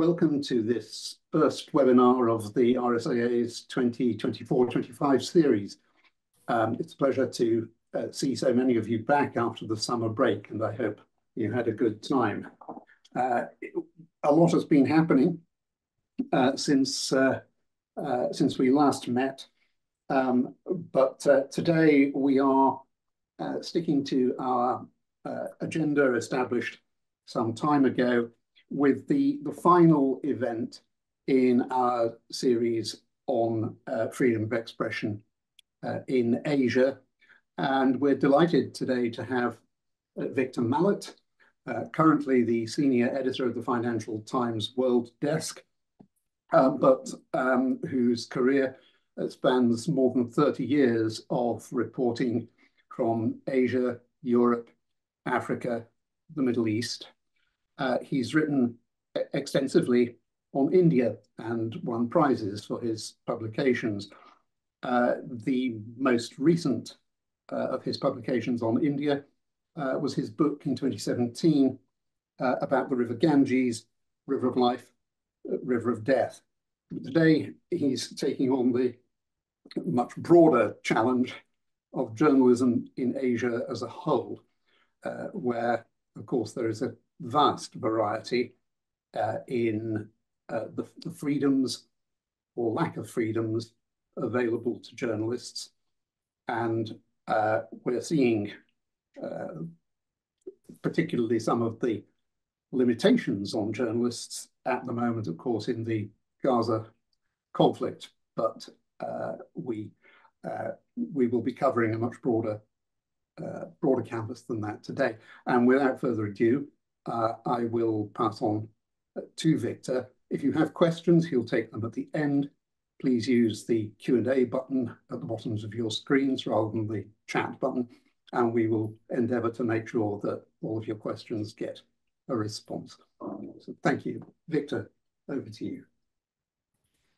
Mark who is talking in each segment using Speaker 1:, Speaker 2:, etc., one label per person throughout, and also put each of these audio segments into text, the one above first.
Speaker 1: welcome to this first webinar of the RSAA's 2024-25 series. It's a pleasure to see so many of you back after the summer break, and I hope you had a good time. A lot has been happening since we last met, but today we are sticking to our agenda established some time ago with the final event in our series on freedom of expression in Asia. And we're delighted today to have Victor Mallet, currently the senior editor of the Financial Times World Desk, but whose career spans more than 30 years of reporting from Asia, Europe, Africa, the Middle East. He's written extensively on India and won prizes for his publications. The most recent of his publications on India was his book in 2017 about the River Ganges, River of Life, River of Death. Today, he's taking on the much broader challenge of journalism in Asia as a whole, where, of course, there is a vast variety in the freedoms or lack of freedoms available to journalists. And we're seeing particularly some of the limitations on journalists at the moment, of course, in the Gaza conflict. But we will be covering a much broader canvas than that today. And without further ado, I will pass on to Victor. If you have questions, he'll take them at the end. Please use the Q&A button at the bottoms of your screens rather than the chat button, and we will endeavour to make sure that all of your questions get a response. So thank you. Victor, over to you.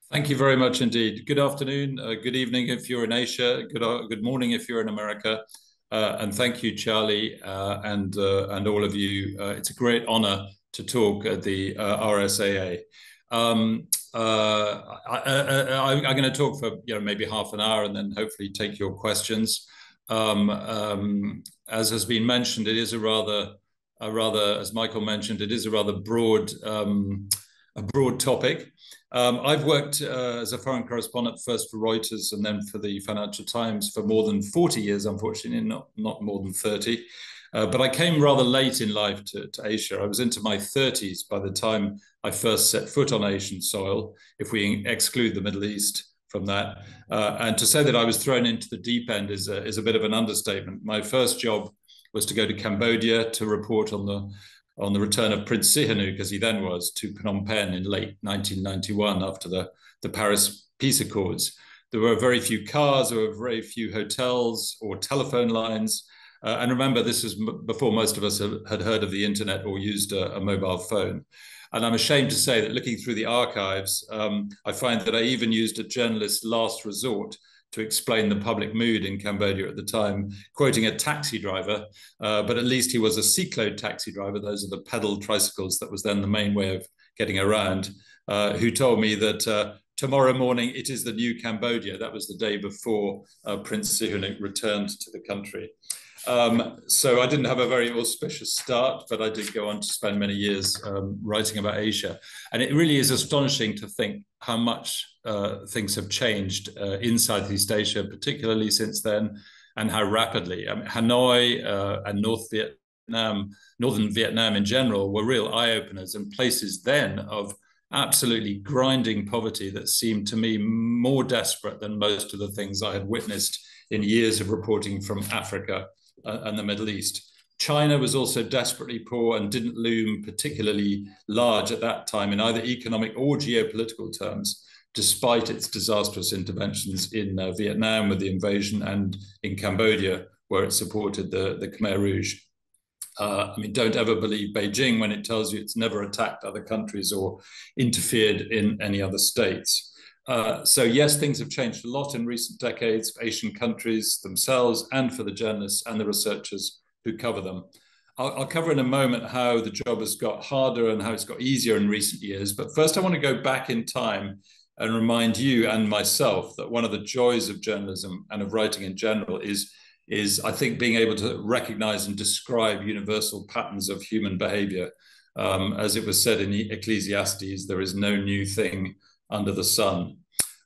Speaker 2: Thank you very much indeed. Good afternoon, good evening if you're in Asia, good morning if you're in America. And thank you, Charlie, and all of you. It's a great honor to talk at the RSAA. I'm going to talk for maybe half an hour and then hopefully take your questions. As has been mentioned, it is a rather, as Michael mentioned, it is a rather broad topic. I've worked as a foreign correspondent first for Reuters and then for the Financial Times for more than 40 years, unfortunately, not more than 30. But I came rather late in life to Asia. I was into my 30s by the time I first set foot on Asian soil, if we exclude the Middle East from that. And to say that I was thrown into the deep end is a bit of an understatement. My first job was to go to Cambodia to report on the return of Prince Sihanouk, as he then was, to Phnom Penh in late 1991 after the Paris Peace Accords. There were very few cars, there were very few hotels or telephone lines. And remember, this is before most of us had heard of the internet or used a mobile phone. And I'm ashamed to say that looking through the archives, I find that I even used a journalist's last resort to explain the public mood in Cambodia at the time, quoting a taxi driver, but at least he was a cyclo taxi driver. Those are the pedal tricycles that was then the main way of getting around, who told me that tomorrow morning it is the new Cambodia. That was the day before Prince Sihanouk returned to the country. So I didn't have a very auspicious start, but I did go on to spend many years writing about Asia. And it really is astonishing to think how much things have changed in Southeast Asia, particularly since then, and how rapidly. I mean, Hanoi and Northern Vietnam in general were real eye-openers and places then of absolutely grinding poverty that seemed to me more desperate than most of the things I had witnessed in years of reporting from Africa and the Middle East. China was also desperately poor and didn't loom particularly large at that time in either economic or geopolitical terms, despite its disastrous interventions in Vietnam with the invasion and in Cambodia, where it supported the Khmer Rouge. I mean, don't ever believe Beijing when it tells you it's never attacked other countries or interfered in any other states. So yes, things have changed a lot in recent decades for Asian countries themselves and for the journalists and the researchers who cover them. I'll cover in a moment how the job has got harder and how it's got easier in recent years. But first, I want to go back in time and remind you and myself that one of the joys of journalism and of writing in general is I think being able to recognize and describe universal patterns of human behavior. As it was said in Ecclesiastes, there is no new thing under the sun.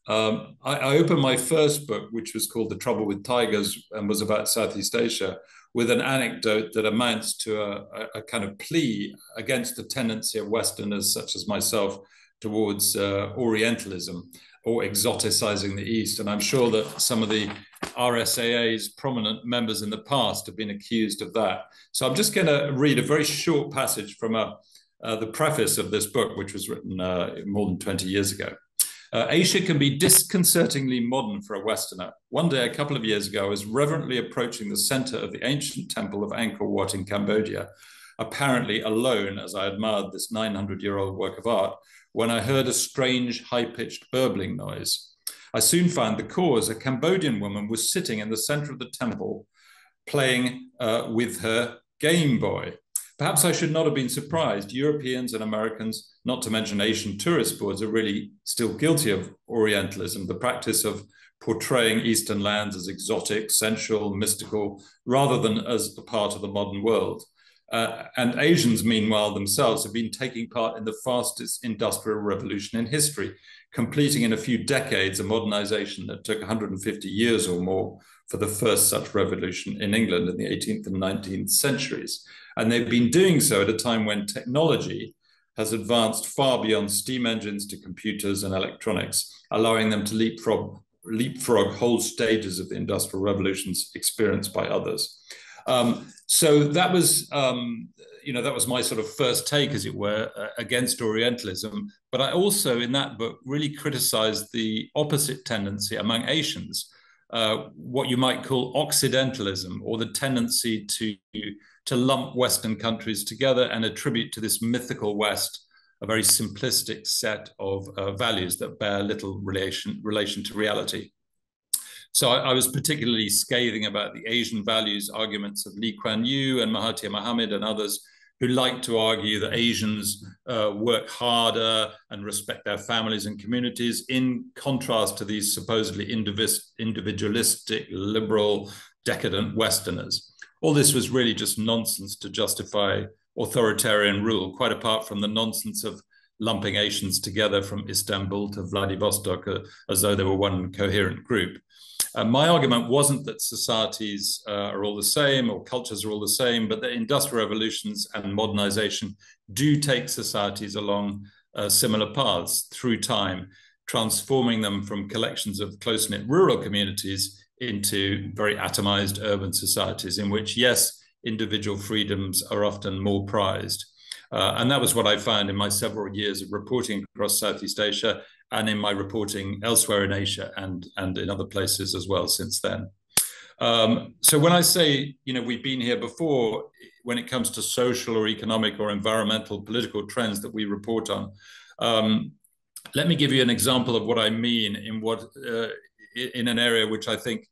Speaker 2: I opened my first book, which was called The Trouble with Tigers and was about Southeast Asia, with an anecdote that amounts to a kind of plea against the tendency of Westerners, such as myself, towards Orientalism or exoticizing the East. And I'm sure that some of the RSAA's prominent members in the past have been accused of that. So I'm just going to read a very short passage from the preface of this book, which was written more than 20 years ago. Asia can be disconcertingly modern for a Westerner. One day, a couple of years ago, I was reverently approaching the center of the ancient temple of Angkor Wat in Cambodia, apparently alone as I admired this 900-year-old work of art, when I heard a strange, high-pitched burbling noise. I soon found the cause. A Cambodian woman was sitting in the center of the temple, playing with her Game Boy. Perhaps I should not have been surprised. Europeans and Americans, not to mention Asian tourist boards, are really still guilty of Orientalism, the practice of portraying Eastern lands as exotic, sensual, mystical, rather than as a part of the modern world. And Asians, meanwhile, themselves have been taking part in the fastest industrial revolution in history, completing in a few decades a modernization that took 150 years or more for the first such revolution in England in the 18th and 19th centuries. And they've been doing so at a time when technology has advanced far beyond steam engines to computers and electronics, allowing them to leapfrog whole stages of the industrial revolutions experienced by others. So that was, that was my sort of first take, as it were, against Orientalism. But I also, in that book, really criticized the opposite tendency among Asians, what you might call Occidentalism, or the tendency to lump Western countries together and attribute to this mythical West a very simplistic set of values that bear little relation to reality. So I was particularly scathing about the Asian values arguments of Lee Kuan Yew and Mahathir Mohamad and others, who like to argue that Asians work harder and respect their families and communities, in contrast to these supposedly individualistic, liberal, decadent Westerners. All this was really just nonsense to justify authoritarian rule, quite apart from the nonsense of lumping Asians together from Istanbul to Vladivostok as though they were one coherent group. My argument wasn't that societies are all the same or cultures are all the same, but that industrial revolutions and modernization do take societies along similar paths through time, transforming them from collections of close-knit rural communities into very atomized urban societies in which, yes, individual freedoms are often more prized. And that was what I found in my several years of reporting across Southeast Asia and in my reporting elsewhere in Asia and in other places as well since then. So when I say, we've been here before, when it comes to social or economic or environmental political trends that we report on, let me give you an example of what I mean in an area which I think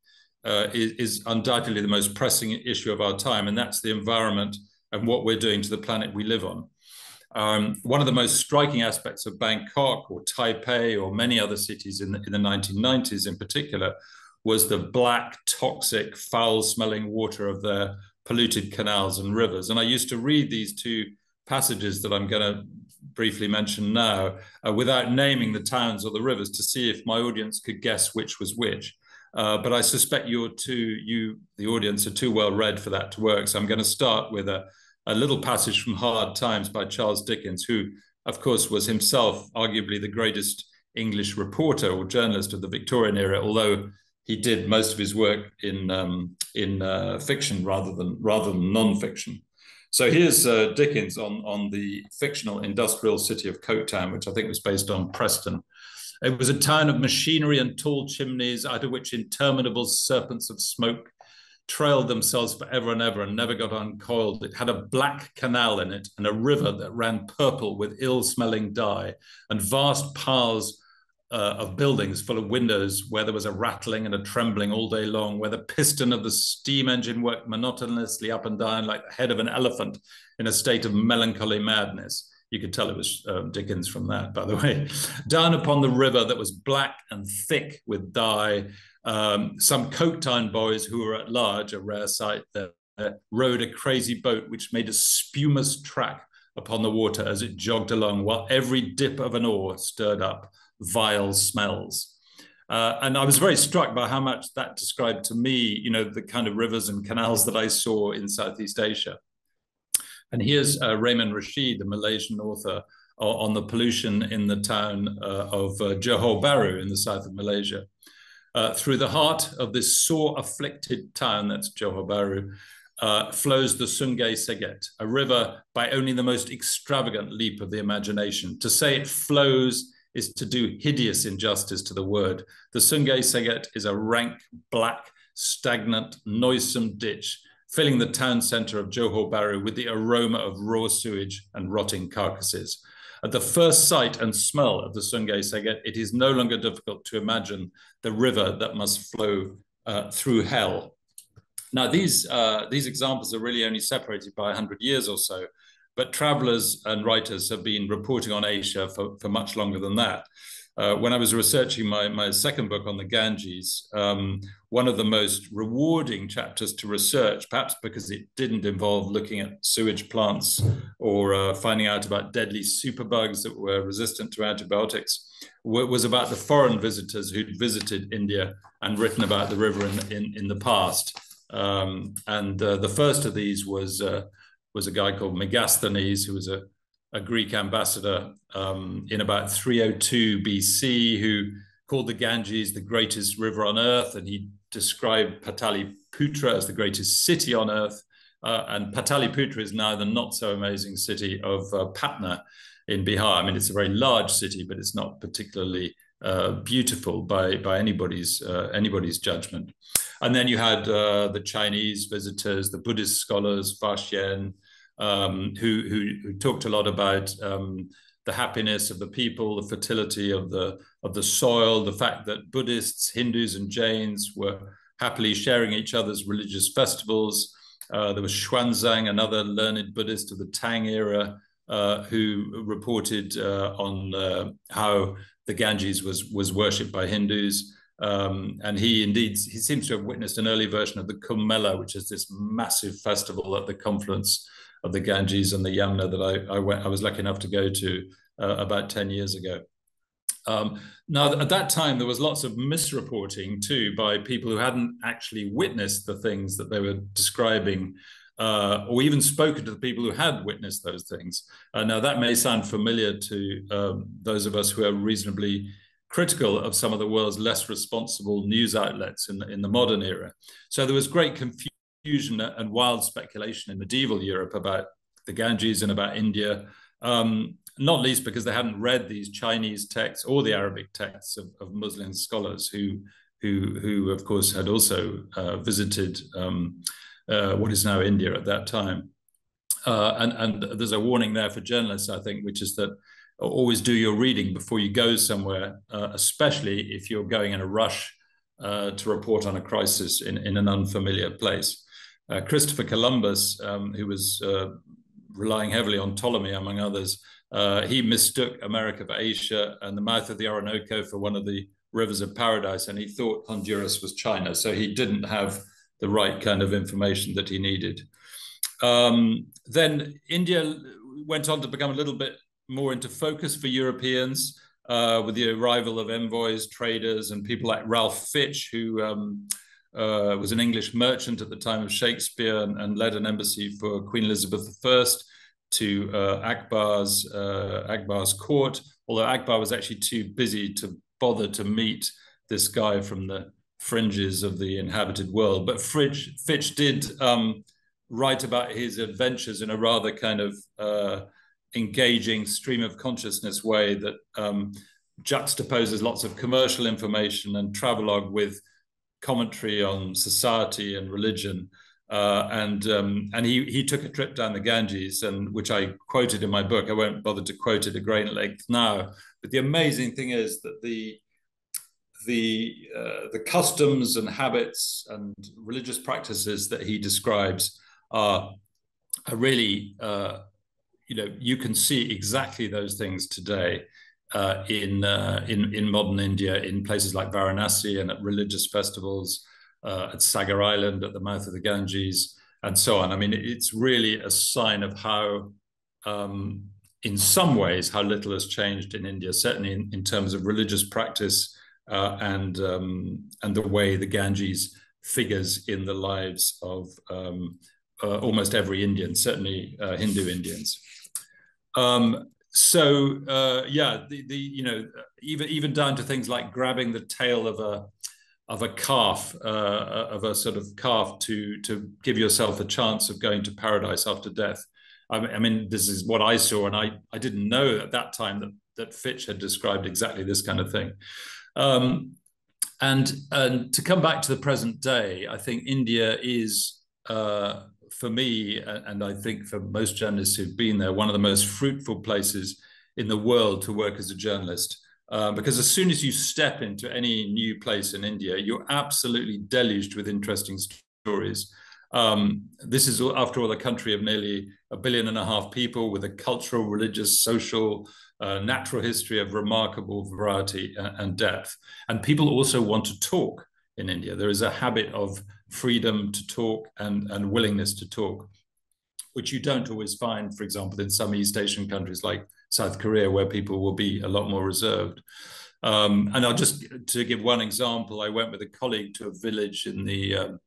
Speaker 2: is undoubtedly the most pressing issue of our time, and that's the environment and what we're doing to the planet we live on. One of the most striking aspects of Bangkok or Taipei or many other cities in the 1990s in particular was the black, toxic, foul-smelling water of their polluted canals and rivers. And I used to read these two passages that I'm going to briefly mention now without naming the towns or the rivers to see if my audience could guess which was which. But I suspect the audience, are too well read for that to work. So I'm going to start with a little passage from Hard Times by Charles Dickens, who, of course, was himself arguably the greatest English reporter or journalist of the Victorian era, although he did most of his work in fiction rather than non-fiction. So here's Dickens on the fictional industrial city of Coketown, which I think was based on Preston. It was a town of machinery and tall chimneys, out of which interminable serpents of smoke trailed themselves forever and ever and never got uncoiled. It had a black canal in it and a river that ran purple with ill-smelling dye, and vast piles of buildings full of windows where there was a rattling and a trembling all day long, where the piston of the steam engine worked monotonously up and down like the head of an elephant in a state of melancholy madness. You could tell it was Dickens from that, by the way. Down upon the river that was black and thick with dye, some Coketown boys who were at large, a rare sight there, rowed a crazy boat which made a spumous track upon the water as it jogged along, while every dip of an oar stirred up vile smells. And I was very struck by how much that described to me, the kind of rivers and canals that I saw in Southeast Asia. And here's Raymond Rashid, the Malaysian author, on the pollution in the town of Johor Bahru in the south of Malaysia. Through the heart of this sore-afflicted town, that's Johor Bahru, flows the Sungai Seget, a river by only the most extravagant leap of the imagination. To say it flows is to do hideous injustice to the word. The Sungai Seget is a rank, black, stagnant, noisome ditch, filling the town centre of Johor Bahru with the aroma of raw sewage and rotting carcasses. At the first sight and smell of the Sungai Seget, it is no longer difficult to imagine the river that must flow through hell. Now, these examples are really only separated by 100 years or so, but travelers and writers have been reporting on Asia for much longer than that. When I was researching my second book on the Ganges, one of the most rewarding chapters to research, perhaps because it didn't involve looking at sewage plants or finding out about deadly superbugs that were resistant to antibiotics, was about the foreign visitors who'd visited India and written about the river in the past. The first of these was a guy called Megasthenes, who was a Greek ambassador in about 302 BC, who called the Ganges the greatest river on earth, and he described Pataliputra as the greatest city on earth. And Pataliputra is now the not so amazing city of Patna in Bihar. I mean, it's a very large city, but it's not particularly beautiful by anybody's judgment. And then you had the Chinese visitors, the Buddhist scholars, Fa Xian, who talked a lot about the happiness of the people, the fertility of the soil, the fact that Buddhists, Hindus, and Jains were happily sharing each other's religious festivals. There was Xuanzang, another learned Buddhist of the Tang era, who reported on how the Ganges was worshipped by Hindus. And he seems to have witnessed an early version of the Kumbh Mela, which is this massive festival at the confluence of the Ganges and the Yamuna that I was lucky enough to go to about 10 years ago. Now, at that time, there was lots of misreporting too by people who hadn't actually witnessed the things that they were describing, or even spoken to the people who had witnessed those things. Now, that may sound familiar to those of us who are reasonably critical of some of the world's less responsible news outlets in the modern era. So there was great confusion and wild speculation in medieval Europe about the Ganges and about India, not least because they hadn't read these Chinese texts or the Arabic texts of Muslim scholars who of course had also visited what is now India at that time. And there's a warning there for journalists, I think, which is that always do your reading before you go somewhere, especially if you're going in a rush to report on a crisis in an unfamiliar place. Christopher Columbus, who was relying heavily on Ptolemy, among others, he mistook America for Asia and the mouth of the Orinoco for one of the rivers of paradise, and he thought Honduras was China, so he didn't have the right kind of information that he needed. Then India went on to become a little bit more into focus for Europeans with the arrival of envoys, traders, and people like Ralph Fitch, who was an English merchant at the time of Shakespeare and led an embassy for Queen Elizabeth I to Akbar's court, although Akbar was actually too busy to bother to meet this guy from the fringes of the inhabited world. But Fitch did write about his adventures in a rather kind of engaging stream of consciousness way that juxtaposes lots of commercial information and travelogue with commentary on society and religion. And he took a trip down the Ganges, and which I quoted in my book. I won't bother to quote it at great length now. But the amazing thing is that the customs and habits and religious practices that he describes are really, you can see exactly those things today in modern India, in places like Varanasi and at religious festivals, at Sagar Island at the mouth of the Ganges, and so on. I mean, it's really a sign of how, in some ways, how little has changed in India, certainly in terms of religious practice and the way the Ganges figures in the lives of almost every Indian, certainly Hindu Indians. Even down to things like grabbing the tail of a calf, of a sort of calf to give yourself a chance of going to paradise after death. I mean, this is what I saw, and I didn't know at that time that Fitch had described exactly this kind of thing. And to come back to the present day, I think India is, for me, and I think for most journalists who've been there, one of the most fruitful places in the world to work as a journalist. Because as soon as you step into any new place in India, you're absolutely deluged with interesting stories. This is, after all, a country of nearly 1.5 billion people with a cultural, religious, social, natural history of remarkable variety and depth. And people also want to talk in India. There is a habit of freedom to talk and willingness to talk, which you don't always find, for example, in some East Asian countries like South Korea, where people will be a lot more reserved. And I'll just, to give one example, I went with a colleague to a village in the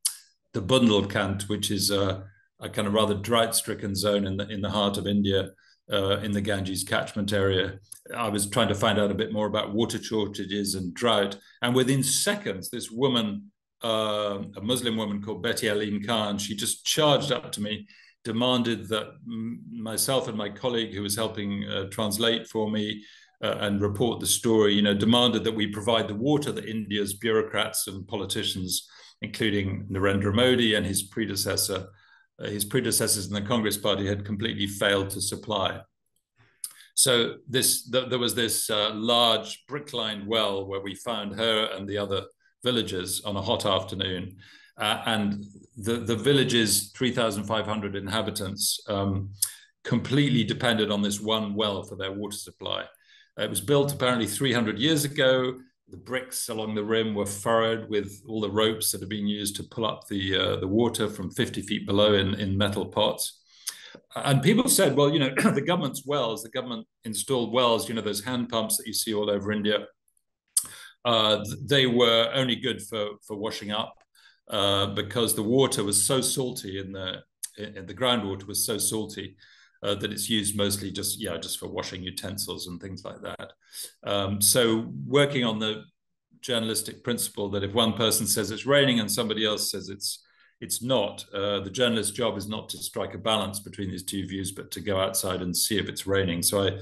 Speaker 2: Bundelkhand, which is a kind of rather drought-stricken zone in the heart of India, in the Ganges catchment area. I was trying to find out a bit more about water shortages and drought. And within seconds, this woman, a Muslim woman called Betty Alim Khan, she just charged up to me, demanded that myself and my colleague who was helping translate for me and report the story, demanded that we provide the water that India's bureaucrats and politicians, including Narendra Modi and his predecessors in the Congress Party, had completely failed to supply. So there was this large brick-lined well where we found her and the other villagers on a hot afternoon. And the village's 3,500 inhabitants completely depended on this one well for their water supply. It was built apparently 300 years ago. The bricks along the rim were furrowed with all the ropes that had been used to pull up the water from 50 feet below in metal pots. And people said, well, the government's wells, the government installed wells, those hand pumps that you see all over India, they were only good for washing up because the water was so salty in the groundwater was so salty that it's used mostly just for washing utensils and things like that. So working on the journalistic principle that if one person says it's raining and somebody else says it's not, the journalist's job is not to strike a balance between these two views, but to go outside and see if it's raining. So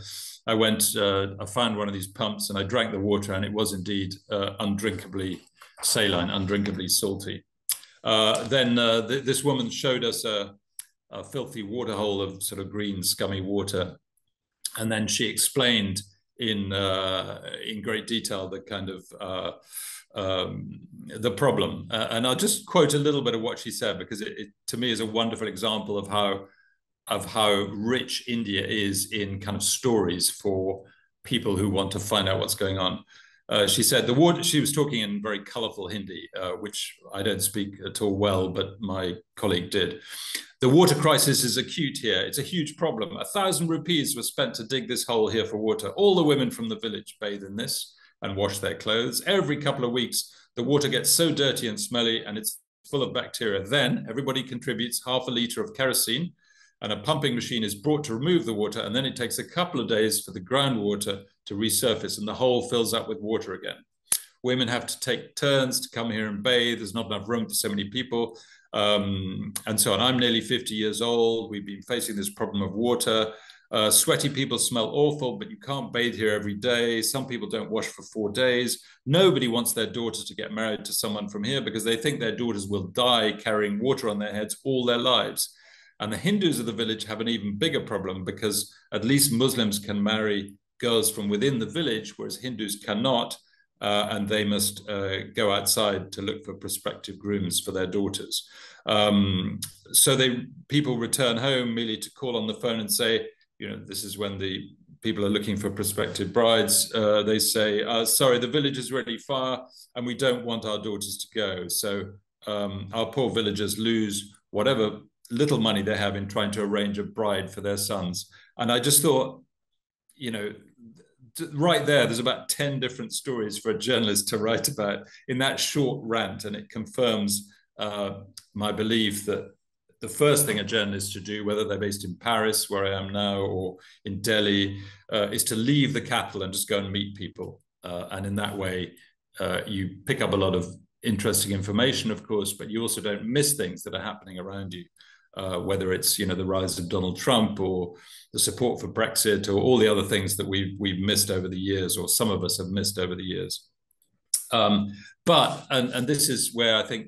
Speaker 2: I went, I found one of these pumps and I drank the water, and it was indeed undrinkably saline, undrinkably salty. Then this woman showed us a filthy waterhole of sort of green, scummy water. And then she explained in great detail the kind of the problem. And I'll just quote a little bit of what she said, because it to me is a wonderful example of how rich India is in kind of stories for people who want to find out what's going on. She said she was talking in very colorful Hindi, which I don't speak at all well, but my colleague did. The water crisis is acute here. It's a huge problem. 1,000 rupees was spent to dig this hole here for water. All the women from the village bathe in this and wash their clothes. Every couple of weeks, the water gets so dirty and smelly and it's full of bacteria. Then everybody contributes half a liter of kerosene and a pumping machine is brought to remove the water. And then it takes a couple of days for the groundwater to resurface and the hole fills up with water again. Women have to take turns to come here and bathe. There's not enough room for so many people. And so on. I'm nearly 50 years old. We've been facing this problem of water. Sweaty people smell awful, but you can't bathe here every day. Some people don't wash for 4 days. Nobody wants their daughters to get married to someone from here because they think their daughters will die carrying water on their heads all their lives. And the Hindus of the village have an even bigger problem because at least Muslims can marry girls from within the village, whereas Hindus cannot, and they must go outside to look for prospective grooms for their daughters. So people return home merely to call on the phone and say, this is when the people are looking for prospective brides. They say, sorry, the village is really far and we don't want our daughters to go. So our poor villagers lose whatever little money they have in trying to arrange a bride for their sons. And I just thought, right there's about 10 different stories for a journalist to write about in that short rant. And it confirms my belief that the first thing a journalist should do, whether they're based in Paris, where I am now, or in Delhi, is to leave the capital and just go and meet people. And in that way, you pick up a lot of interesting information, of course, but you also don't miss things that are happening around you, whether it's the rise of Donald Trump or the support for Brexit or all the other things that we've missed over the years, or some of us have missed over the years. But this is where I think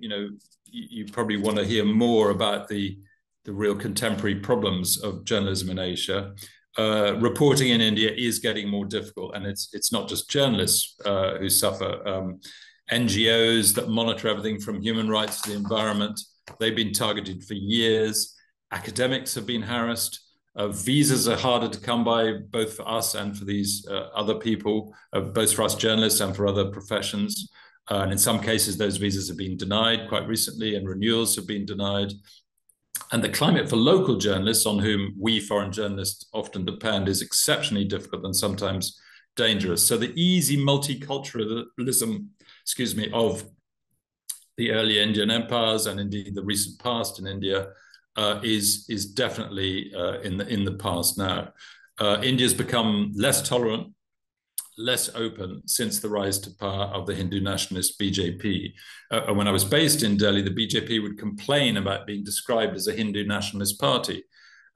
Speaker 2: you probably want to hear more about the real contemporary problems of journalism in Asia. Reporting in India is getting more difficult, and it's not just journalists who suffer. NGOs that monitor everything from human rights to the environment, they've been targeted for years. Academics have been harassed. Visas are harder to come by, both for us and for these other people, both for us journalists and for other professions. And in some cases, those visas have been denied quite recently, and renewals have been denied. And the climate for local journalists, on whom we foreign journalists often depend, is exceptionally difficult and sometimes dangerous. So the easy multiculturalism, of the early Indian empires and indeed the recent past in India is definitely in the past now. India's become less tolerant, less open since the rise to power of the Hindu nationalist BJP. When I was based in Delhi, the BJP would complain about being described as a Hindu nationalist party.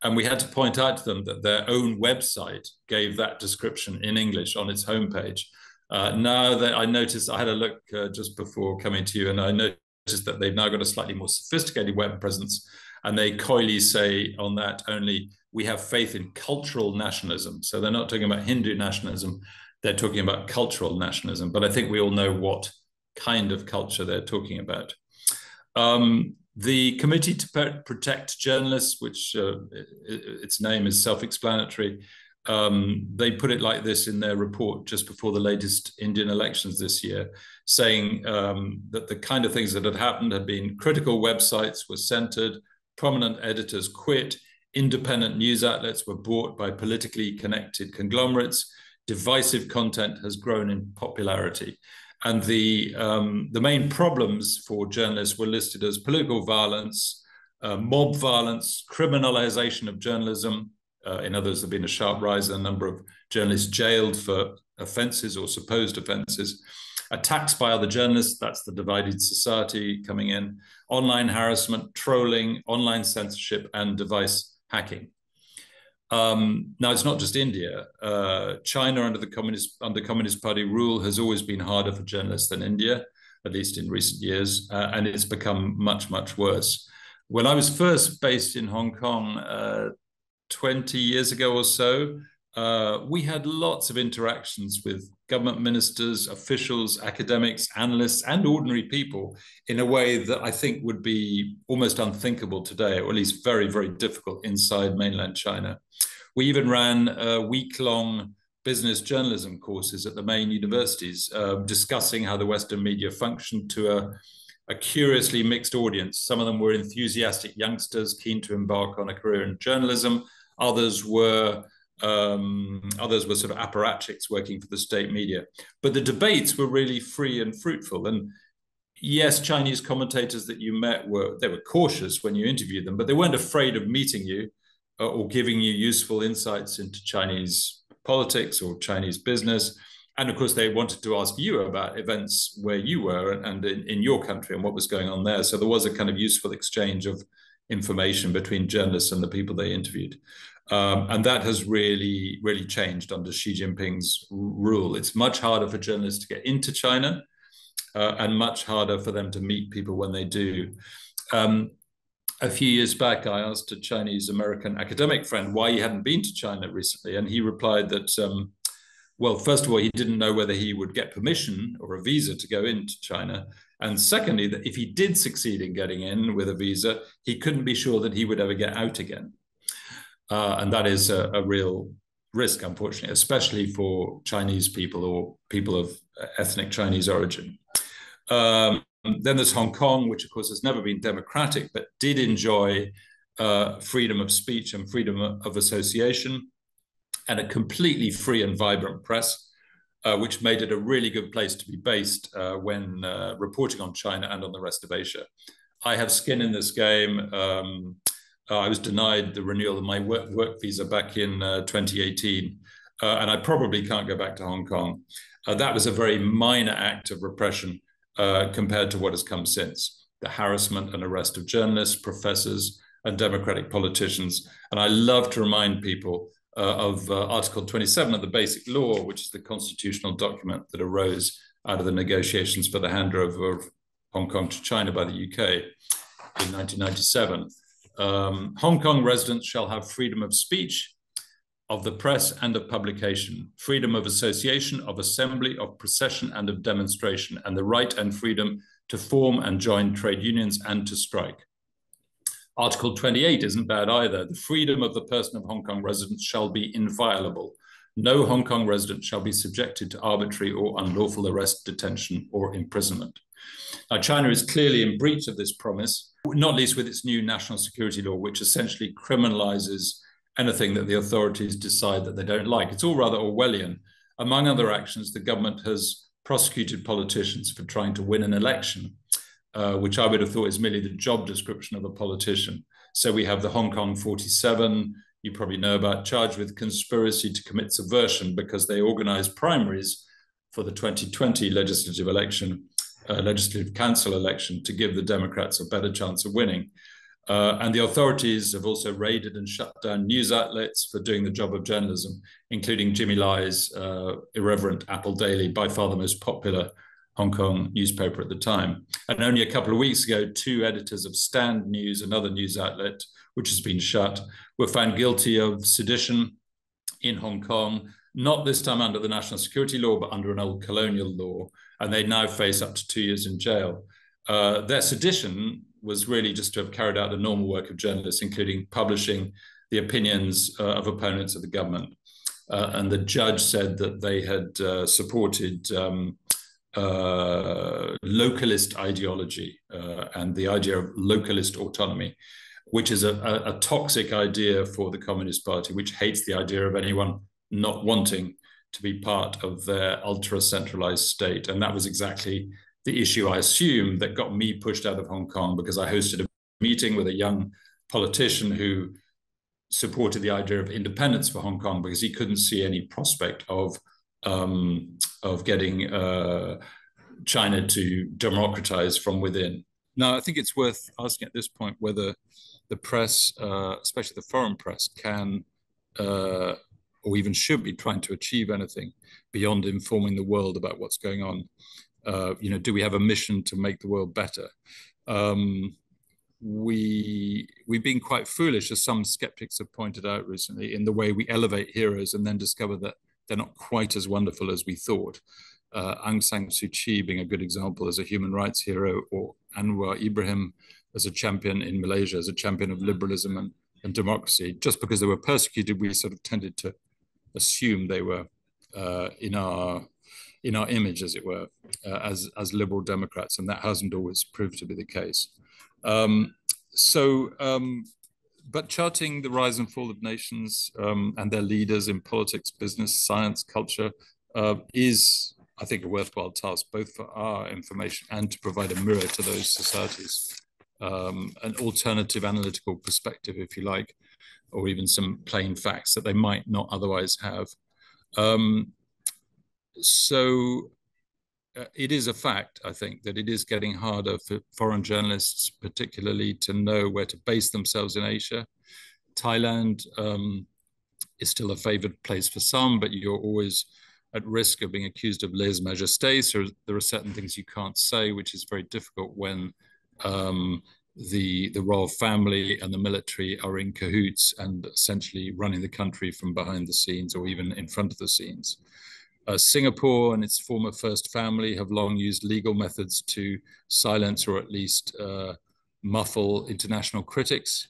Speaker 2: And we had to point out to them that their own website gave that description in English on its homepage. Now that I noticed, I had a look just before coming to you, and I noticed that they've now got a slightly more sophisticated web presence. And they coyly say on that only, we have faith in cultural nationalism. So they're not talking about Hindu nationalism, they're talking about cultural nationalism. But I think we all know what kind of culture they're talking about. The Committee to Protect Journalists, which its name is self-explanatory, they put it like this in their report just before the latest Indian elections this year, saying that the kind of things that had happened had been critical websites were censored, prominent editors quit, independent news outlets were bought by politically connected conglomerates, divisive content has grown in popularity. And the main problems for journalists were listed as political violence, mob violence, criminalization of journalism. In others, there have been a sharp rise in the number of journalists jailed for offences or supposed offences. Attacks by other journalists, that's the divided society coming in. Online harassment, trolling, online censorship, and device hacking. Now, it's not just India. China, under Communist Party rule, has always been harder for journalists than India, at least in recent years, and it's become much, much worse. When I was first based in Hong Kong 20 years ago or so, we had lots of interactions with government ministers, officials, academics, analysts, and ordinary people in a way that I think would be almost unthinkable today, or at least very, very difficult inside mainland China. We even ran week-long business journalism courses at the main universities, discussing how the Western media functioned to a curiously mixed audience. Some of them were enthusiastic youngsters keen to embark on a career in journalism. Others were sort of apparatchiks working for the state media. But the debates were really free and fruitful. And yes, Chinese commentators that you met were cautious when you interviewed them, but they weren't afraid of meeting you or giving you useful insights into Chinese politics or Chinese business. And of course, they wanted to ask you about events where you were and in your country and what was going on there. So there was a kind of useful exchange of information between journalists and the people they interviewed. And that has really, really changed under Xi Jinping's rule. It's much harder for journalists to get into China and much harder for them to meet people when they do. A few years back, I asked a Chinese-American academic friend why he hadn't been to China recently. And he replied that, well, first of all, he didn't know whether he would get permission or a visa to go into China. And secondly, that if he did succeed in getting in with a visa, he couldn't be sure that he would ever get out again. And that is a real risk, unfortunately, especially for Chinese people or people of ethnic Chinese origin. Then there's Hong Kong, which of course has never been democratic, but did enjoy freedom of speech and freedom of association and a completely free and vibrant press, which made it a really good place to be based when reporting on China and on the rest of Asia. I have skin in this game. I was denied the renewal of my work visa back in 2018, and I probably can't go back to Hong Kong. That was a very minor act of repression compared to what has come since. The harassment and arrest of journalists, professors, and democratic politicians. And I love to remind people of Article 27 of the Basic Law, which is the constitutional document that arose out of the negotiations for the handover of Hong Kong to China by the UK in 1997. Hong Kong residents shall have freedom of speech, of the press and of publication, freedom of association, of assembly, of procession and of demonstration, and the right and freedom to form and join trade unions and to strike. Article 28 isn't bad either. The freedom of the person of Hong Kong residents shall be inviolable. No Hong Kong resident shall be subjected to arbitrary or unlawful arrest, detention, or imprisonment. Now, China is clearly in breach of this promise, not least with its new national security law, which essentially criminalizes anything that the authorities decide that they don't like. It's all rather Orwellian. Among other actions, the government has prosecuted politicians for trying to win an election, which I would have thought is merely the job description of a politician. So we have the Hong Kong 47, you probably know about, charged with conspiracy to commit subversion because they organized primaries for the 2020 legislative election, legislative council election, to give the Democrats a better chance of winning. And the authorities have also raided and shut down news outlets for doing the job of journalism, including Jimmy Lai's irreverent Apple Daily, by far the most popular Hong Kong newspaper at the time. And only a couple of weeks ago, 2 editors of Stand News, another news outlet, which has been shut, were found guilty of sedition in Hong Kong, not this time under the national security law, but under an old colonial law. And they now face up to 2 years in jail. Their sedition was really just to have carried out the normal work of journalists, including publishing the opinions of opponents of the government. And the judge said that they had supported localist ideology and the idea of localist autonomy, which is a toxic idea for the Communist Party, which hates the idea of anyone not wanting to be part of their ultra-centralized state. And that was exactly the issue, I assume, that got me pushed out of Hong Kong, because I hosted a meeting with a young politician who supported the idea of independence for Hong Kong because he couldn't see any prospect of getting China to democratize from within. Now, I think it's worth asking at this point whether the press, especially the foreign press, can or even should be trying to achieve anything beyond informing the world about what's going on. Do we have a mission to make the world better? We've been quite foolish, as some skeptics have pointed out recently, in the way we elevate heroes and then discover that they're not quite as wonderful as we thought. Aung San Suu Kyi being a good example as a human rights hero, or Anwar Ibrahim as a champion in Malaysia, as a champion of liberalism and democracy. Just because they were persecuted, we sort of tended to assume they were in our image, as it were, as liberal Democrats, and that hasn't always proved to be the case. But charting the rise and fall of nations and their leaders in politics, business, science, culture is, I think, a worthwhile task, both for our information and to provide a mirror to those societies, an alternative analytical perspective, if you like, or even some plain facts that they might not otherwise have. It is a fact, I think, that it is getting harder for foreign journalists, particularly, to know where to base themselves in Asia. Thailand is still a favored place for some, but you're always at risk of being accused of lèse-majesté. So there are certain things you can't say, which is very difficult when the royal family and the military are in cahoots and essentially running the country from behind the scenes or even in front of the scenes. Singapore and its former first family have long used legal methods to silence or at least muffle international critics.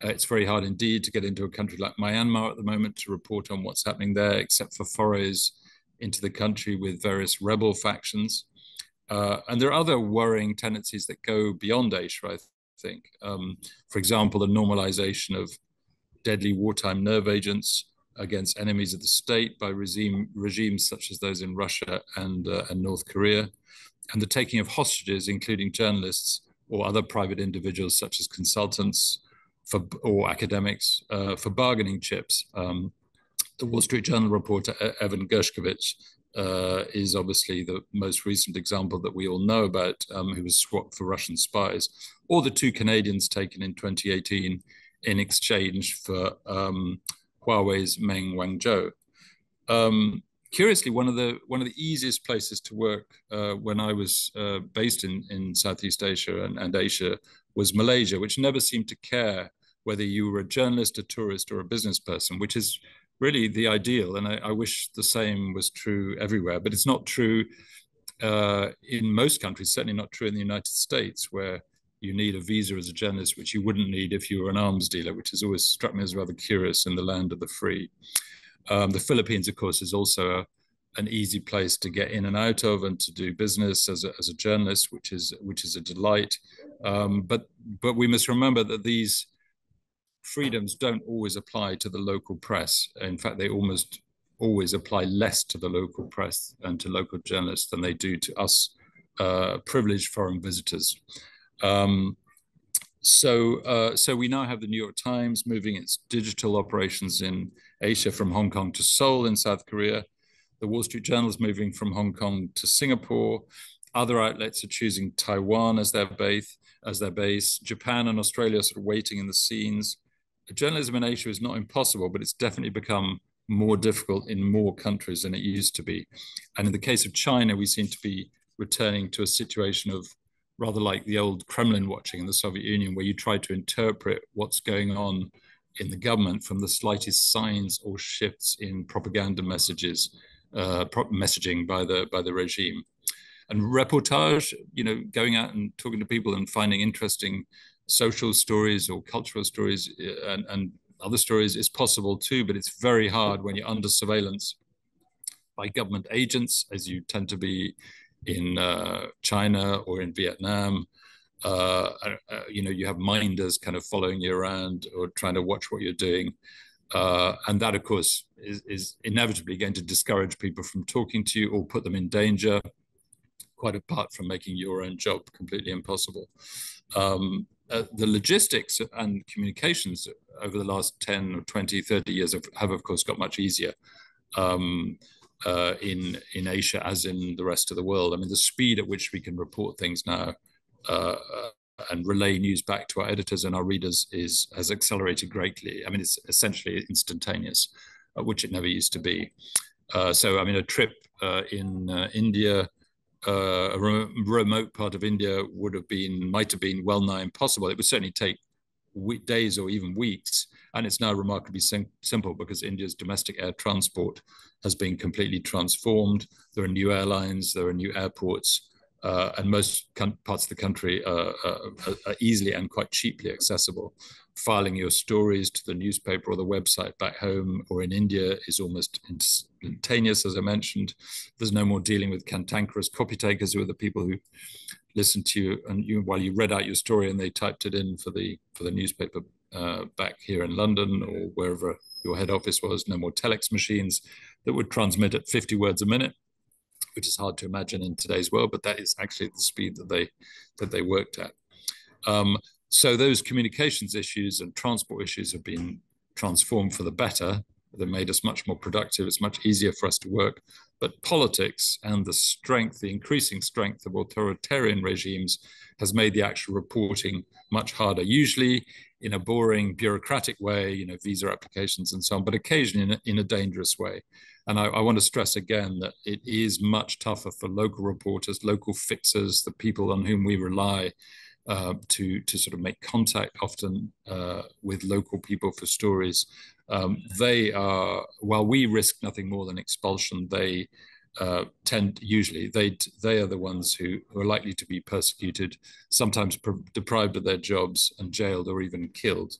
Speaker 2: It's very hard indeed to get into a country like Myanmar at the moment to report on what's happening there, except for forays into the country with various rebel factions. And there are other worrying tendencies that go beyond Asia, I think. For example, the normalization of deadly wartime nerve agents against enemies of the state by regimes such as those in Russia and North Korea, and the taking of hostages, including journalists or other private individuals such as consultants or academics for bargaining chips. The Wall Street Journal reporter Evan Gershkovich is obviously the most recent example that we all know about, who was swapped for Russian spies, or the 2 Canadians taken in 2018 in exchange for Huawei's Meng Wanzhou. Curiously, one of the easiest places to work when I was based in Southeast Asia and Asia was Malaysia, which never seemed to care whether you were a journalist, a tourist, or a business person, which is really the ideal. And I wish the same was true everywhere, but it's not true in most countries, certainly not true in the United States, where you need a visa as a journalist, which you wouldn't need if you were an arms dealer, which has always struck me as rather curious in the land of the free. The Philippines, of course, is also an easy place to get in and out of and to do business as a journalist, which is a delight. But we must remember that these freedoms don't always apply to the local press. In fact, they almost always apply less to the local press and to local journalists than they do to us privileged foreign visitors. So we now have the New York Times moving its digital operations in Asia from Hong Kong to Seoul in South Korea. The Wall Street Journal is moving from Hong Kong to Singapore. Other outlets are choosing Taiwan as their base. Japan and Australia are sort of waiting in the scenes. Journalism in Asia is not impossible, but it's definitely become more difficult in more countries than it used to be. And in the case of China, we seem to be returning to a situation of rather like the old Kremlin watching in the Soviet Union, where you try to interpret what's going on in the government from the slightest signs or shifts in propaganda messaging by the regime. And reportage, going out and talking to people and finding interesting social stories or cultural stories and other stories is possible too, but it's very hard when you're under surveillance by government agents, as you tend to be in China or in Vietnam. You have minders kind of following you around or trying to watch what you're doing. And that, of course, is inevitably going to discourage people from talking to you or put them in danger, quite apart from making your own job completely impossible. The logistics and communications over the last 10 or 20, 30 years have of course, got much easier in Asia as in the rest of the world. I mean, the speed at which we can report things now and relay news back to our editors and our readers has accelerated greatly. I mean, it's essentially instantaneous, which it never used to be. So, I mean, a trip in India, a remote part of India might have been well nigh impossible. It would certainly take days or even weeks. And it's now remarkably simple because India's domestic air transport has been completely transformed. There are new airlines, there are new airports, and most parts of the country are easily and quite cheaply accessible. Filing your stories to the newspaper or the website back home or in India is almost instantaneous, as I mentioned. There's no more dealing with cantankerous copy takers, who are the people who listen to you and while you read out your story and they typed it in for the newspaper back here in London or wherever your head office was. No more telex machines that would transmit at 50 words a minute, which is hard to imagine in today's world, but that is actually the speed that they worked at. So those communications issues and transport issues have been transformed for the better They made us much more productive. It's much easier for us to work. But politics and the strength, the increasing strength of authoritarian regimes has made the actual reporting much harder, usually in a boring bureaucratic way, visa applications and so on, but occasionally in a dangerous way. And I want to stress again that it is much tougher for local reporters, local fixers, the people on whom we rely to sort of make contact often with local people for stories. They are, while we risk nothing more than expulsion, they they are the ones who are likely to be persecuted, sometimes deprived of their jobs and jailed or even killed.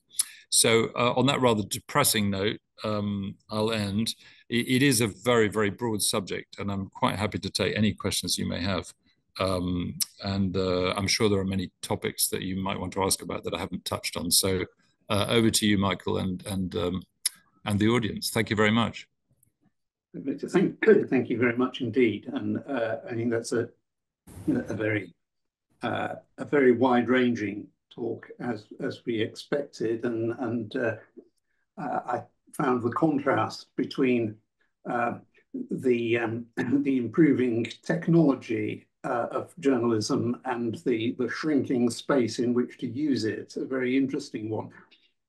Speaker 2: So on that rather depressing note, I'll end. It is a very, very broad subject, and I'm quite happy to take any questions you may have. And I'm sure there are many topics that you might want to ask about that I haven't touched on. So over to you, Michael, and the audience. Thank you very much.
Speaker 1: Victor, thank you very much indeed. And I think that's a very wide-ranging talk as we expected, and I found the contrast between the improving technology of journalism and the shrinking space in which to use it a very interesting one.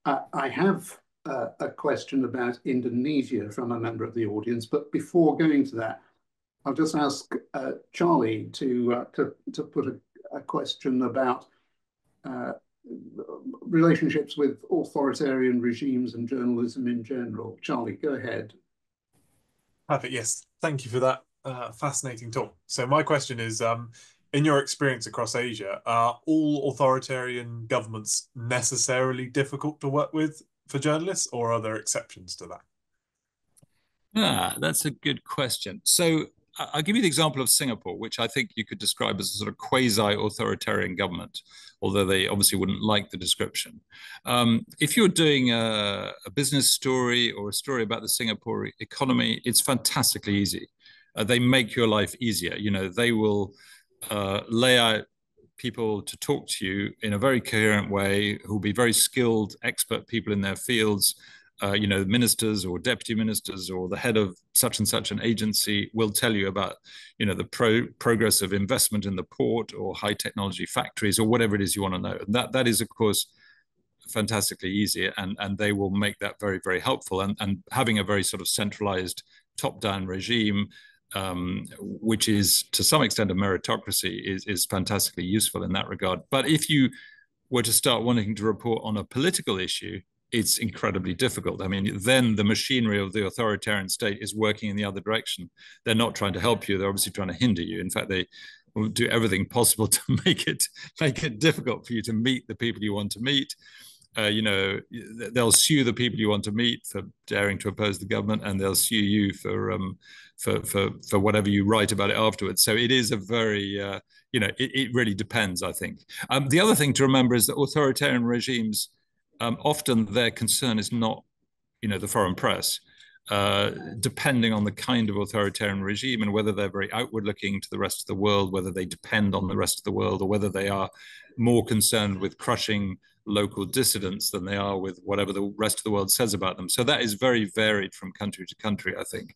Speaker 1: I have a question about Indonesia from a member of the audience, but before going to that, I'll just ask Charlie to put a question about relationships with authoritarian regimes and journalism in general. Charlie, go ahead.
Speaker 3: Perfect. Yes, thank you for that fascinating talk. So my question is, in your experience across Asia, are all authoritarian governments necessarily difficult to work with for journalists, or are there exceptions to that?
Speaker 2: That's a good question. So I'll give you the example of Singapore, which I think you could describe as a sort of quasi-authoritarian government, although they obviously wouldn't like the description. If you're doing a business story or a story about the Singapore economy, it's fantastically easy. They make your life easier. They will lay out people to talk to you in a very coherent way, who will be very skilled, expert people in their fields. Ministers or deputy ministers or the head of such and such an agency will tell you about, the progress of investment in the port or high technology factories or whatever it is you want to know. That is, of course, fantastically easy, and they will make that very, very helpful. And having a very sort of centralized top-down regime, which is to some extent a meritocracy, is fantastically useful in that regard. But if you were to start wanting to report on a political issue, it's incredibly difficult. I mean, then the machinery of the authoritarian state is working in the other direction. They're not trying to help you. They're obviously trying to hinder you. In fact, they will do everything possible to make it difficult for you to meet the people you want to meet. They'll sue the people you want to meet for daring to oppose the government, and they'll sue you for whatever you write about it afterwards. So it is a very, it really depends, I think. The other thing to remember is that authoritarian regimes, often their concern is not, the foreign press, depending on the kind of authoritarian regime and whether they're very outward looking to the rest of the world, whether they depend on the rest of the world, or whether they are more concerned with crushing local dissidents than they are with whatever the rest of the world says about them. So that is very varied from country to country, I think.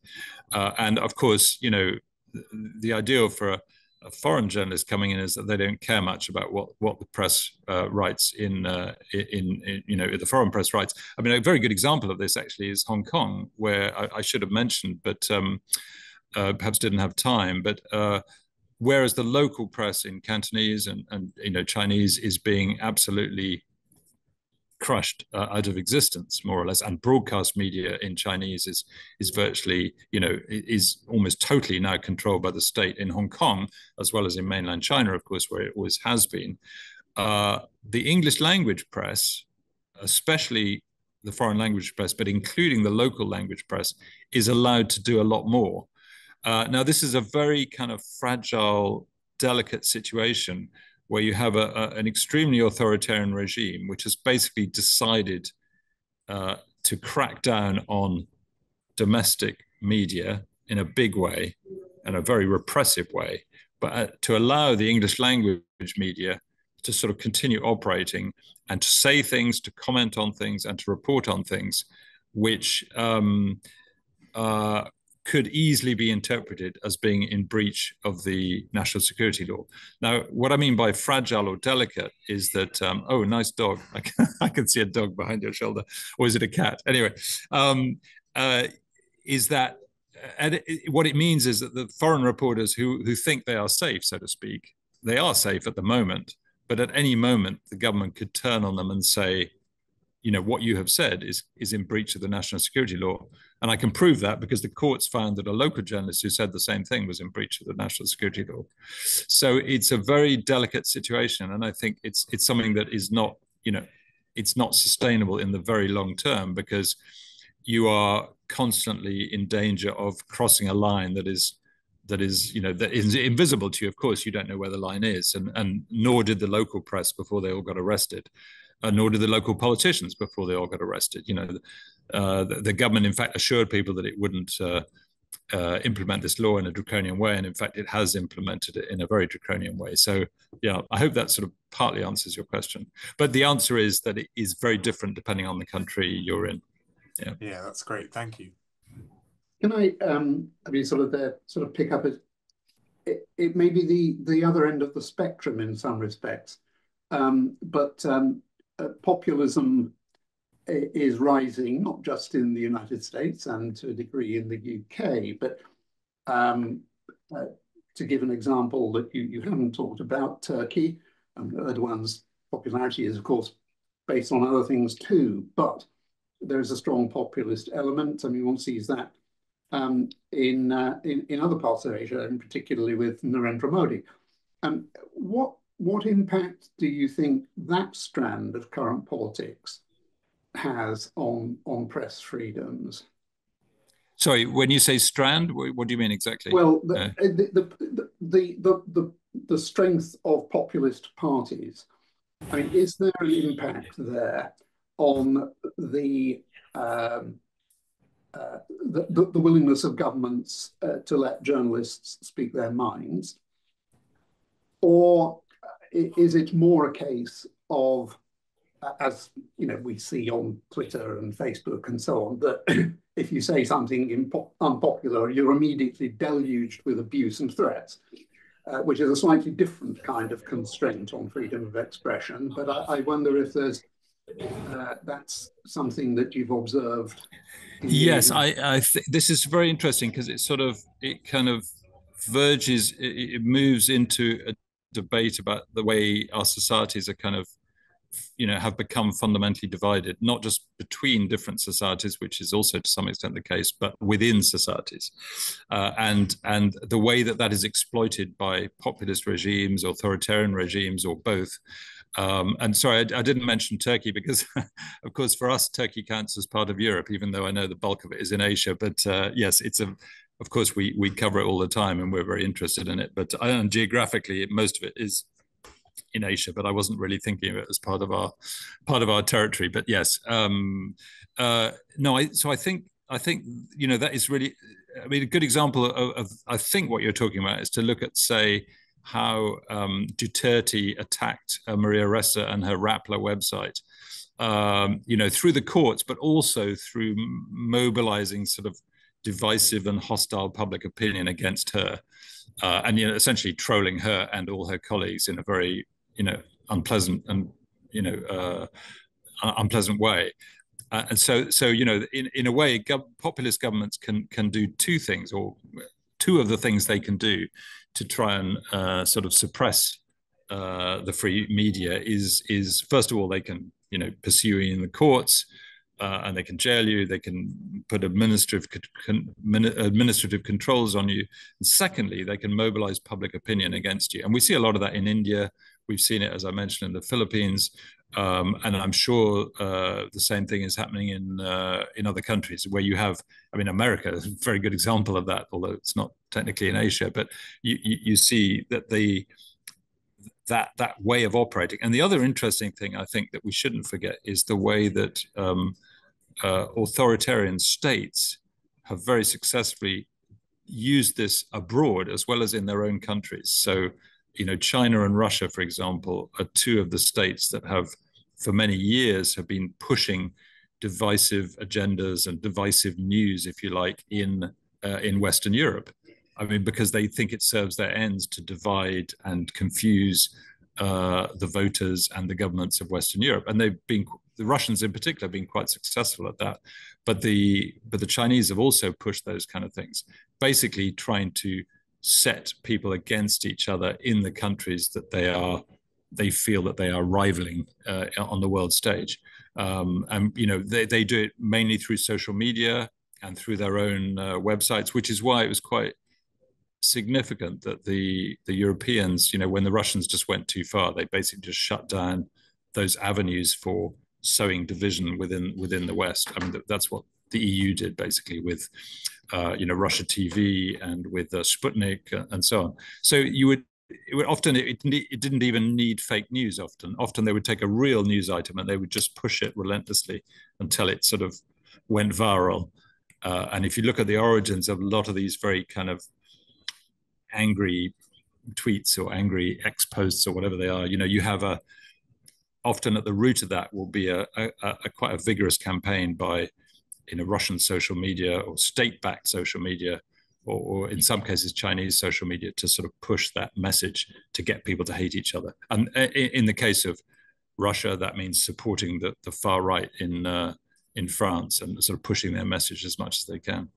Speaker 2: And of course, the ideal for a foreign journalist coming in is that they don't care much about what the press writes in the foreign press writes. I mean, a very good example of this actually is Hong Kong, where I should have mentioned, but perhaps didn't have time. But whereas the local press in Cantonese and Chinese is being absolutely crushed out of existence, more or less, and broadcast media in Chinese is virtually, is almost totally now controlled by the state in Hong Kong, as well as in mainland China, of course, where it always has been. The English language press, especially the foreign language press, but including the local language press, is allowed to do a lot more. Now, this is a very kind of fragile, delicate situation where you have an extremely authoritarian regime, which has basically decided to crack down on domestic media in a big way, in a very repressive way, but to allow the English language media to sort of continue operating and to say things, to comment on things, and to report on things which could easily be interpreted as being in breach of the national security law. Now, what I mean by fragile or delicate is that, oh, nice dog. I can see a dog behind your shoulder. Or is it a cat? Anyway, is that, what it means is that the foreign reporters who think they are safe, so to speak, they are safe at the moment, but at any moment, the government could turn on them and say, you know, what you have said is in breach of the national security law. And I can prove that because the courts found that a local journalist who said the same thing was in breach of the national security law. So it's a very delicate situation. And I think it's something that is not, you know, it's not sustainable in the very long term, because you are constantly in danger of crossing a line that is, you know, that is invisible to you. Of course, you don't know where the line is, and nor did the local press before they all got arrested. Nor did the local politicians before they all got arrested. You know, the government, in fact, assured people that it wouldn't implement this law in a draconian way, and in fact, it has implemented it in a very draconian way. So, yeah, I hope that sort of partly answers your question. But the answer is that it is very different depending on the country you're in. Yeah,
Speaker 3: yeah, that's great. Thank you.
Speaker 1: Can I mean, sort of pick up it may be the other end of the spectrum in some respects, but populism is rising, not just in the United States and to a degree in the UK, but to give an example that you haven't talked about, Turkey, Erdogan's popularity is, of course, based on other things too, but there is a strong populist element. I mean, one sees that in other parts of Asia, and particularly with Narendra Modi. What impact do you think that strand of current politics has on press freedoms?
Speaker 2: Sorry, when you say strand, what do you mean exactly?
Speaker 1: Well, the strength of populist parties. I mean, is there an impact there on the willingness of governments to let journalists speak their minds, or is it more a case of, as you know, we see on Twitter and Facebook and so on, that if you say something unpopular, you're immediately deluged with abuse and threats, which is a slightly different kind of constraint on freedom of expression. But I wonder if there's that's something that you've observed.
Speaker 2: Yes, I think this is very interesting because it kind of verges, it moves into a debate about the way our societies are kind of, you know, have become fundamentally divided, not just between different societies, which is also to some extent the case, but within societies, and the way that is exploited by populist regimes, authoritarian regimes, or both. And sorry, I didn't mention Turkey because, of course, for us, Turkey counts as part of Europe, even though I know the bulk of it is in Asia. But yes, of course, we cover it all the time, and we're very interested in it. But geographically, most of it is in Asia. But I wasn't really thinking of it as part of our territory. But yes, no. So I think you know, that is really, I mean, a good example of I think what you're talking about is to look at, say, how Duterte attacked Maria Ressa and her Rappler website, you know, through the courts, but also through mobilizing sort of divisive and hostile public opinion against her, and, you know, essentially trolling her and all her colleagues in a very, you know, unpleasant and, you know, unpleasant way. And so you know, in a way, populist governments can do two things, or two of the things they can do to try and sort of suppress the free media is first of all, they can, you know, pursue you in the courts, and they can jail you, they can put administrative controls on you. And secondly, they can mobilize public opinion against you. And we see a lot of that in India. We've seen it, as I mentioned, in the Philippines. And I'm sure the same thing is happening in other countries where you have, I mean, America is a very good example of that, although it's not technically in Asia, but you see that that way of operating. And the other interesting thing I think that we shouldn't forget is the way that authoritarian states have very successfully used this abroad as well as in their own countries. So, you know, China and Russia, for example, are two of the states that have, for many years, have been pushing divisive agendas and divisive news, if you like, in Western Europe. I mean, because they think it serves their ends to divide and confuse the voters and the governments of Western Europe, and the Russians in particular have been quite successful at that. But the Chinese have also pushed those kind of things, basically trying to set people against each other in the countries that they feel that they are rivaling on the world stage. And they do it mainly through social media and through their own websites, which is why it was quite significant that the Europeans, when the Russians just went too far, they basically just shut down those avenues for sowing division within the West. I mean, that's what the EU did basically with Russia TV and with Sputnik and so on. So it didn't even need fake news. Often they would take a real news item and they would just push it relentlessly until it sort of went viral. And if you look at the origins of a lot of these very kind of angry tweets or angry X posts or whatever they are, you have often at the root of that will be a quite a vigorous campaign by Russian social media or state-backed social media, or in some cases Chinese social media, to sort of push that message to get people to hate each other. And in the case of Russia, that means supporting the far right in France and sort of pushing their message as much as they can.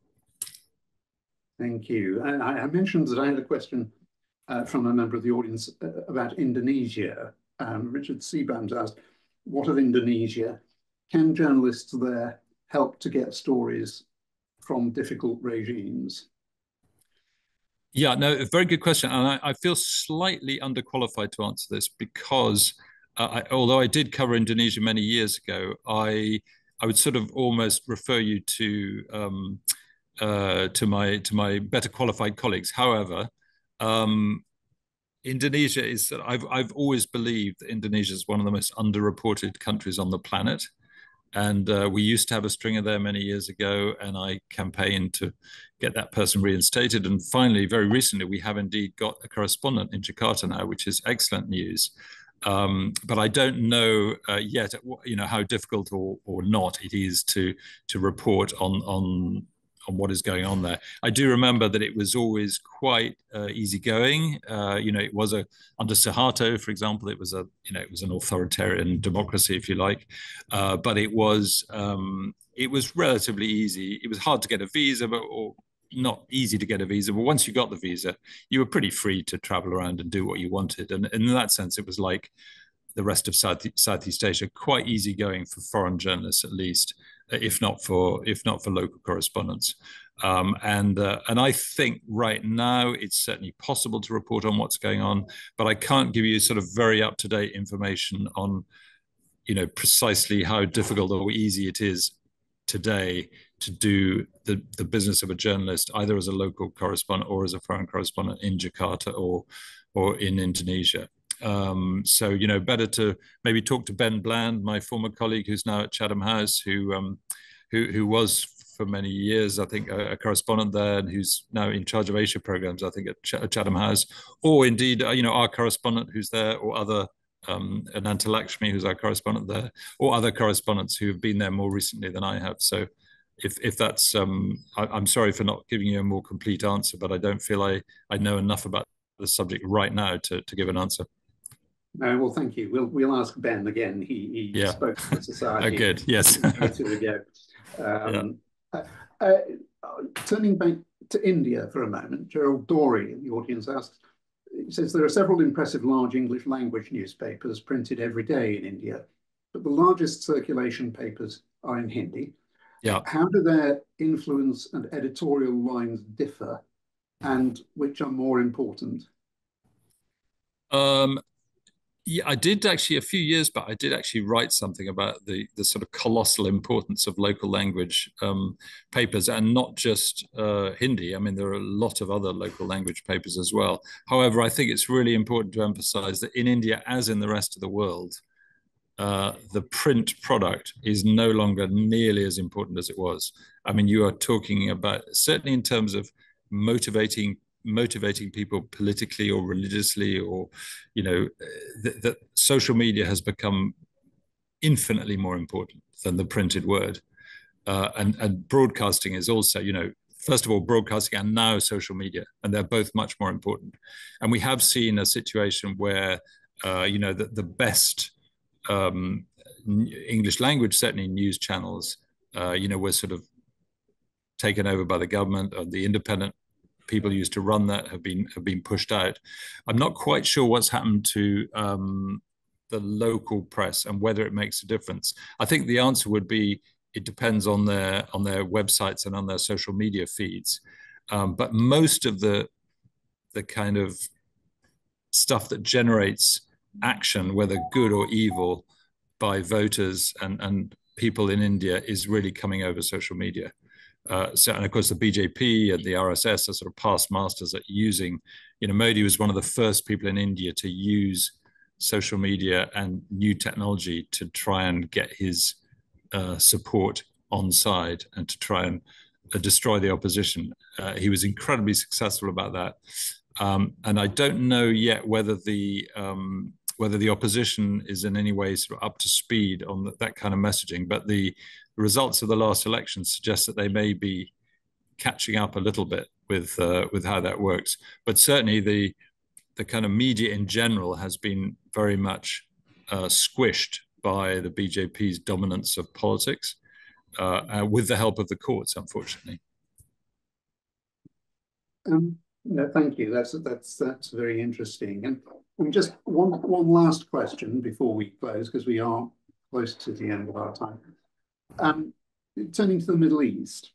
Speaker 1: Thank you. I mentioned that I had a question from a member of the audience about Indonesia. Richard Seabrams asked, what of Indonesia? Can journalists there help to get stories from difficult regimes?
Speaker 2: Yeah, no, a very good question. And I feel slightly underqualified to answer this because although I did cover Indonesia many years ago, I would sort of almost refer you to my better qualified colleagues. However, Indonesia is, I've always believed that Indonesia is one of the most underreported countries on the planet. And we used to have a stringer there many years ago, and I campaigned to get that person reinstated. And finally, very recently, we have indeed got a correspondent in Jakarta now, which is excellent news. But I don't know yet, how difficult or not it is to report on what is going on there. I do remember that it was always quite easygoing. It was under Suharto, for example, it was an authoritarian democracy, if you like, but it was relatively easy. It was hard to get a visa, or not easy to get a visa. But once you got the visa, you were pretty free to travel around and do what you wanted. And in that sense, it was like the rest of Southeast Asia, quite easygoing for foreign journalists, at least, if not for local correspondents. And I think right now it's certainly possible to report on what's going on, but I can't give you sort of very up-to-date information on, precisely how difficult or easy it is today to do the business of a journalist, either as a local correspondent or as a foreign correspondent in Jakarta or in Indonesia. So better to maybe talk to Ben Bland, my former colleague, who's now at Chatham House, who was for many years, I think, a correspondent there, and who's now in charge of Asia programs, I think, at Chatham House, or indeed, our correspondent who's there, or other Ananta Lakshmi, who's our correspondent there, or other correspondents who have been there more recently than I have. So if that's, I'm sorry for not giving you a more complete answer, but I don't feel I know enough about the subject right now to give an answer.
Speaker 1: Well, thank you. We'll ask Ben again. He spoke to the society.
Speaker 2: Oh, good. Yes.
Speaker 1: Turning back to India for a moment, Gerald Dory in the audience asks, he says there are several impressive large English language newspapers printed every day in India, but the largest circulation papers are in Hindi.
Speaker 2: Yeah.
Speaker 1: How do their influence and editorial lines differ, and which are more important?
Speaker 2: Yeah, I did actually, a few years back, I did actually write something about the sort of colossal importance of local language papers, and not just Hindi. I mean, there are a lot of other local language papers as well. However, I think it's really important to emphasize that in India, as in the rest of the world, the print product is no longer nearly as important as it was. I mean, you are talking about, certainly in terms of motivating people politically or religiously, or that social media has become infinitely more important than the printed word. And broadcasting is also, first of all, broadcasting and now social media, and they're both much more important. And we have seen a situation where, the best English language, certainly news channels, were sort of taken over by the government, or the independent people used to run that have been pushed out. I'm not quite sure what's happened to the local press and whether it makes a difference. I think the answer would be it depends on their websites and on their social media feeds. But most of the kind of stuff that generates action, whether good or evil, by voters and people in India is really coming over social media. And of course, the BJP and the RSS are sort of past masters at using, Modi was one of the first people in India to use social media and new technology to try and get his support on side and to try and destroy the opposition. He was incredibly successful about that. And I don't know yet whether the opposition is in any way sort of up to speed on that kind of messaging. But the results of the last election suggest that they may be catching up a little bit with how that works. But certainly the kind of media in general has been very much squished by the BJP's dominance of politics, with the help of the courts, unfortunately.
Speaker 1: No, thank you. That's very interesting. And just one last question before we close, because we are close to the end of our time. Turning to the Middle East,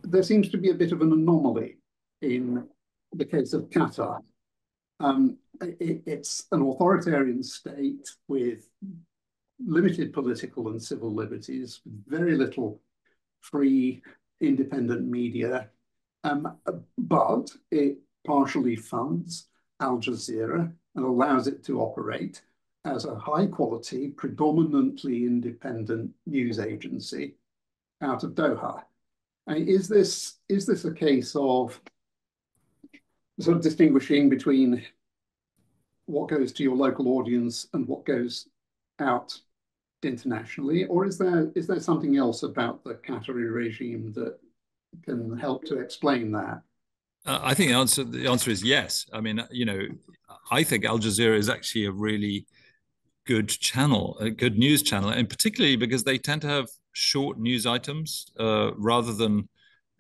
Speaker 1: there seems to be a bit of an anomaly in the case of Qatar. It's an authoritarian state with limited political and civil liberties, very little free, independent media, but it partially funds Al Jazeera and allows it to operate as a high-quality, predominantly independent news agency out of Doha. Is this a case of sort of distinguishing between what goes to your local audience and what goes out internationally, or is there something else about the Qatari regime that can help to explain that?
Speaker 2: I think the answer is yes. I mean, I think Al Jazeera is actually a really good channel, a good news channel, and particularly because they tend to have short news items rather than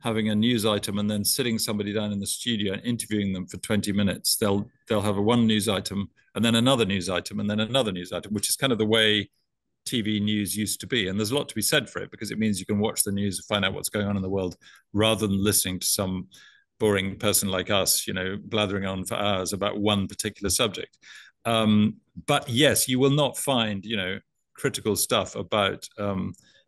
Speaker 2: having a news item and then sitting somebody down in the studio and interviewing them for 20 minutes. They'll have one news item and then another news item and then another news item, which is kind of the way TV news used to be. And there's a lot to be said for it, because it means you can watch the news and find out what's going on in the world rather than listening to some boring person like us, blathering on for hours about one particular subject. But yes, you will not find, critical stuff about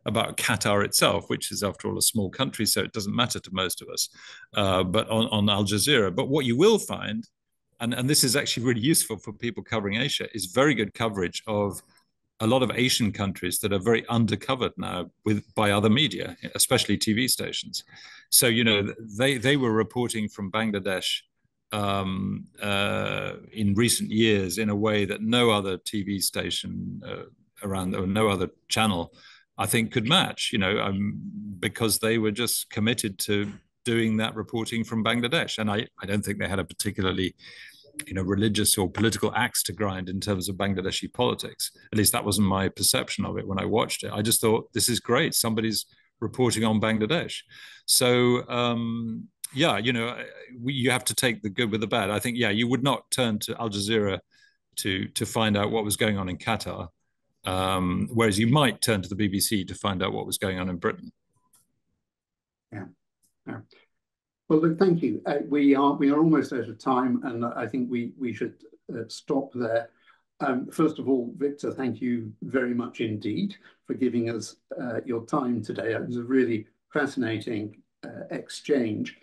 Speaker 2: Qatar itself, which is, after all, a small country, so it doesn't matter to most of us, but on Al Jazeera. But what you will find, and this is actually really useful for people covering Asia, is very good coverage of a lot of Asian countries that are very undercovered now by other media, especially TV stations. So, they were reporting from Bangladesh in recent years in a way that no other TV station around, or no other channel, I think, could match, because they were just committed to doing that reporting from Bangladesh. And I don't think they had a particularly religious or political axe to grind in terms of Bangladeshi politics. At least that wasn't my perception of it when I watched it. I just thought, this is great. Somebody's reporting on Bangladesh. So, you have to take the good with the bad. I think, you would not turn to Al Jazeera to find out what was going on in Qatar, whereas you might turn to the BBC to find out what was going on in Britain.
Speaker 1: Yeah. Well, look, thank you. We are almost out of time, and I think we should stop there. First of all, Victor, thank you very much indeed for giving us your time today. It was a really fascinating exchange.